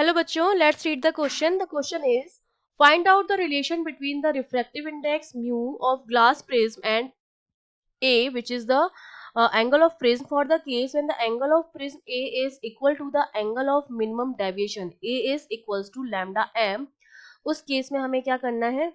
Hello बच्चों, let's read the question. The question is, find out the relation between the refractive index mu of glass prism and A, which is the angle of prism for the case when the angle of prism A is equal to the angle of minimum deviation. A is equals to lambda m. उस case में हमें क्या करना है,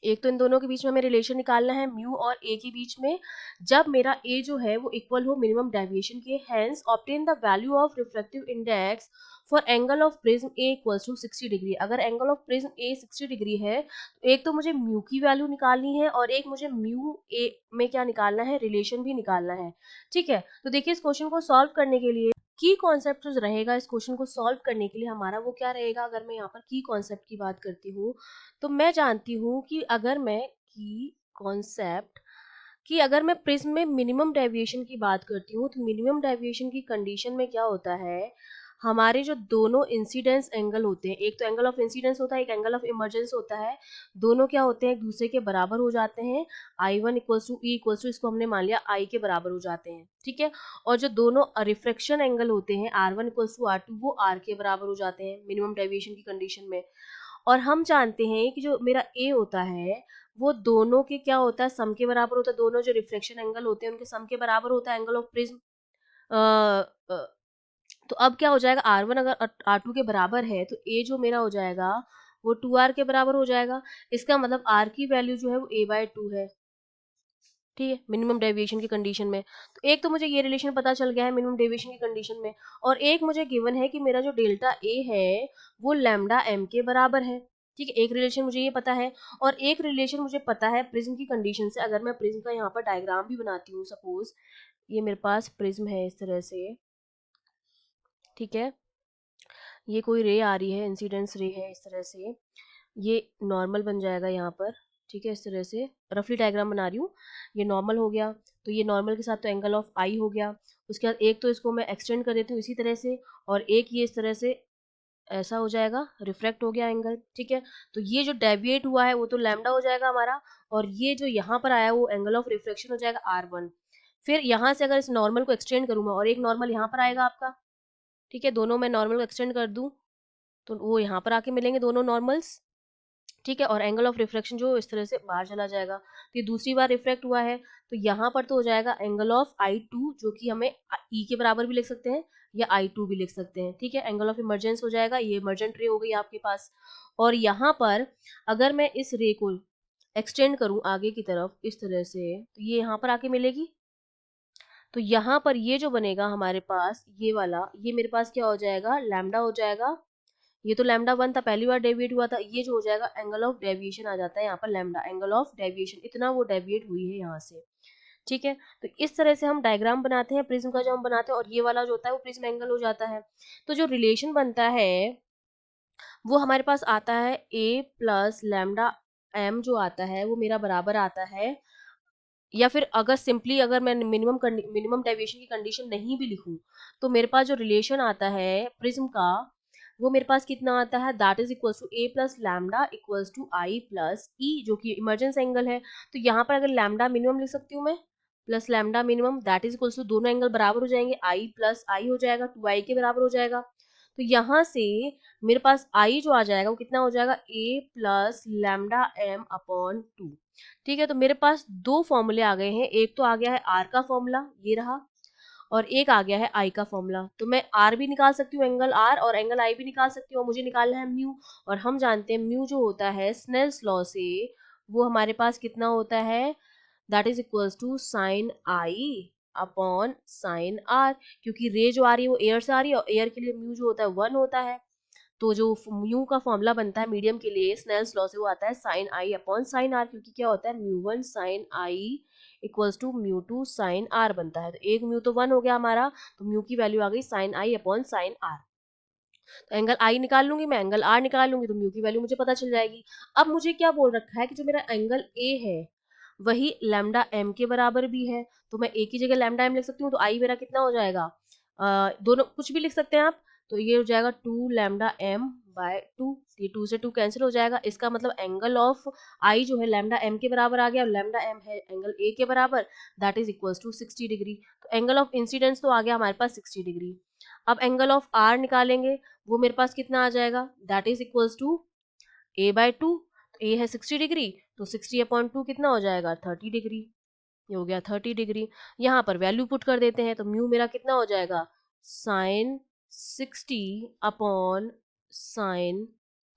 एक तो इन दोनों के बीच में हमें रिलेशन निकालना है म्यू और ए के बीच में, जब मेरा ए जो है वो इक्वल हो मिनिमम डेविएशन के. Hence obtain the value of reflective index for angle of prism A equals to 60 degree. अगर angle of prism A 60 degree है तो एक तो मुझे म्यू की वैल्यू निकालनी है और एक मुझे म्यू ए में क्या निकालना है, रिलेशन भी निकालना है. ठीक है, तो देखिए इस क्वेश्चन को सॉल्व करने के लिए की कॉन्सेप्ट जो रहेगा इस क्वेश्चन को सॉल्व करने के लिए हमारा वो क्या रहेगा. अगर मैं यहाँ पर की कॉन्सेप्ट की बात करती हूँ तो मैं जानती हूँ कि अगर मैं की कॉन्सेप्ट कि अगर मैं प्रिज्म में मिनिमम डेविएशन की बात करती हूँ तो मिनिमम डेविएशन की कंडीशन में क्या होता है, हमारे जो दोनों इंसिडेंस एंगल होते हैं, एक तो एंगल ऑफ इंसिडेंस होता है, एक एंगल ऑफ इमरजेंस होता है, दोनों क्या होते हैं एक दूसरे के बराबर हो जाते हैं. I1 equals to e equals to, इसको हमने मान लिया आई के बराबर हो जाते हैं. ठीक है, और जो दोनों रिफ्रैक्शन एंगल होते हैं R1 इक्वल्स टू R2 वो R के बराबर हो जाते हैं मिनिमम डेविएशन की कंडीशन में. और हम जानते हैं कि जो मेरा ए होता है वो दोनों के क्या होता है, सम के बराबर होता है. दोनों जो रिफ्लेक्शन एंगल होते हैं उनके सम के बराबर होता है एंगल ऑफ प्रिज्म. तो अब क्या हो जाएगा, R1 अगर R2 के बराबर है तो A जो मेरा हो जाएगा वो 2R के बराबर हो जाएगा. इसका मतलब R की वैल्यू जो है वो A/2 है. ठीक है, मिनिमम डेविएशन की कंडीशन में. तो एक तो मुझे ये रिलेशन पता चल गया है मिनिमम डेविएशन की कंडीशन में, और एक मुझे गिवन है कि मेरा जो डेल्टा ए है वो लैम्डा एम के बराबर है. ठीक है, एक रिलेशन मुझे ये पता है और एक रिलेशन मुझे पता है प्रिज्म की कंडीशन से. अगर मैं प्रिज्म का यहाँ पर डायग्राम भी बनाती हूँ, सपोज ये मेरे पास प्रिज्म है इस तरह से. ठीक है, ये कोई रे आ रही है, इंसिडेंस रे है इस तरह से, ये नॉर्मल बन जाएगा यहाँ पर. ठीक है, इस तरह से रफली डायग्राम बना रही हूँ. ये नॉर्मल हो गया, तो ये नॉर्मल के साथ तो एंगल ऑफ आई हो गया. उसके बाद एक तो इसको मैं एक्सटेंड कर देती हूँ इसी तरह से, और एक ये इस तरह से ऐसा हो जाएगा, रिफ्लेक्ट हो गया एंगल. ठीक है, तो ये जो डेविएट हुआ है वो तो लैम्डा हो जाएगा हमारा, और ये जो यहाँ पर आया वो एंगल ऑफ रिफ्लेक्शन हो जाएगा R1. फिर यहाँ से अगर इस नॉर्मल को एक्सटेंड करूँगा और एक नॉर्मल यहाँ पर आएगा आपका. ठीक है, दोनों मैं नॉर्मल को एक्सटेंड कर दूँ तो वो यहाँ पर आके मिलेंगे दोनों नॉर्मल्स. ठीक है, और एंगल ऑफ रिफ्लेक्शन जो इस तरह से बाहर चला जाएगा. तो ये दूसरी बार रिफ्लेक्ट हुआ है तो यहाँ पर तो हो जाएगा एंगल ऑफ I2 जो कि हमें ई के बराबर भी लिख सकते हैं या I2 भी लिख सकते हैं. ठीक है, एंगल ऑफ इमरजेंस हो जाएगा, ये इमरजेंट रे हो गई आपके पास. और यहाँ पर अगर मैं इस रे को एक्सटेंड करूँ आगे की तरफ इस तरह से तो ये यहाँ पर आके मिलेगी. तो यहाँ पर ये जो बनेगा हमारे पास ये वाला, ये मेरे पास क्या हो जाएगा, लैम्डा हो जाएगा. ये तो लैम्डा 1 था, पहली बार डेविएट हुआ था. ये जो हो जाएगा एंगल ऑफ डेविएशन आ जाता है यहाँ पर लैम्डा, एंगल ऑफ डेविएशन इतना वो डेविएट हुई है यहाँ से. ठीक है, तो इस तरह से हम डायग्राम बनाते हैं प्रिज्म का जो हम बनाते हैं, और ये वाला जो होता है वो प्रिज्म एंगल हो जाता है. तो जो रिलेशन बनता है वो हमारे पास आता है a प्लस लैम्डा m जो आता है वो मेरा बराबर आता है, या फिर अगर सिंपली अगर मैं मिनिमम डेविएशन की कंडीशन नहीं भी लिखूं तो मेरे पास जो रिलेशन आता है प्रिज्म का वो मेरे पास कितना आता है, that is equals to a plus lambda equals to I plus E जो कि इमरजेंस एंगल है. तो यहाँ पर अगर लैम्डा मिनिमम लिख सकती हूँ मैं plus lambda minimum, that is equals to दोनों एंगल बराबर हो जाएंगे, आई प्लस आई हो जाएगा 2i के बराबर हो जाएगा. तो यहाँ से मेरे पास आई जो आ जाएगा वो कितना हो जाएगा, a plus lambda m upon 2. ठीक है, तो मेरे पास दो फॉर्मूले आ गए हैं, एक तो आ गया है r का फॉर्मूला ये रहा, और एक आ गया है i का फॉर्मूला. तो मैं r भी निकाल सकती हूँ एंगल r, और एंगल i भी निकाल सकती हूँ, और मुझे निकालना है म्यू. और हम जानते हैं म्यू जो होता है स्नेल्स लॉ से वो हमारे पास कितना होता है, that is equals to sine i upon sine r, क्योंकि रे जो आ रही है वो एयर से आ रही है और एयर के लिए म्यू जो होता है 1 होता है. तो जो म्यू का फॉर्मूला बनता है मीडियम के लिए स्नेल्स लॉ से वो आता है sine i upon sine r, क्योंकि क्या होता है mu 1 sine i equals to mu 2 sine r बनता है. तो एक म्यू तो 1 हो गया हमारा, तो म्यू की वैल्यू आ गई sine i upon sine r. तो एंगल आई निकाल लूंगी मैं, एंगल आर निकाल लूंगी, तो म्यू की वैल्यू मुझे पता चल जाएगी. अब मुझे क्या बोल रखा है कि जो मेरा एंगल ए है वही लैम्डा एम के बराबर भी है, तो मैं ए की जगह लैम्डा एम लिख सकती हूँ. तो आई मेरा कितना हो जाएगा, दोनों कुछ भी लिख सकते हैं आप, तो ये हो जाएगा 2 लैम्डा एम बाय 2. ये 2 से 2 कैंसिल हो जाएगा, इसका मतलब एंगल ऑफ आई जो है लैम्डा एम के बराबर आ गया, और लैम्डा एम है एंगल ए के बराबर, that is equals to 60 degree. तो एंगल ऑफ इंसिडेंस तो आ गया हमारे पास 60 डिग्री. अब एंगल ऑफ आर निकालेंगे, वो मेरे पास कितना आ जाएगा, that is equals to a by 2। तो a है 60 डिग्री, तो 60/2 कितना हो जाएगा, 30 डिग्री। ये हो गया 30 डिग्री। यहाँ पर वैल्यू पुट कर देते हैं, तो म्यू मेरा कितना हो जाएगा, साइन 60/sin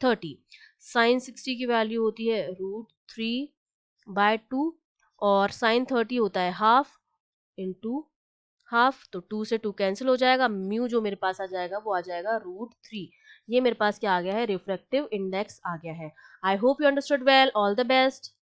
30। साइन 60 की वैल्यू होती है √3/2 और साइन 30 होता है हाफ इंटू हाफ, तो 2 से 2 कैंसिल हो जाएगा, म्यू जो मेरे पास आ जाएगा वो आ जाएगा √3। ये मेरे पास क्या आ गया है, रिफ्रैक्टिव इंडेक्स आ गया है। I hope you understood well, all the best.